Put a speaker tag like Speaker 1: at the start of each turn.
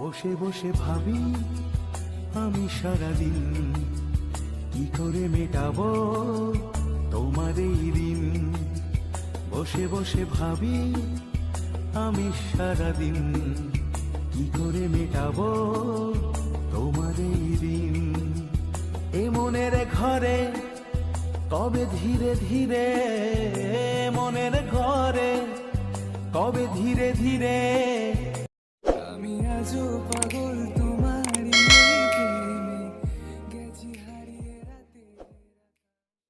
Speaker 1: বসে বসে ভাবি আমি সারাদিন কি করে মেটাবো তোমার এই ঋণ। বসে বসে ভাবি আমি সারাদিন কি করে মেটাবো তোমার এই ঋণ। এ মনের ঘরে কবে ধীরে ধীরে, মনের ঘরে কবে ধীরে ধীরে
Speaker 2: আমি আজও পাগল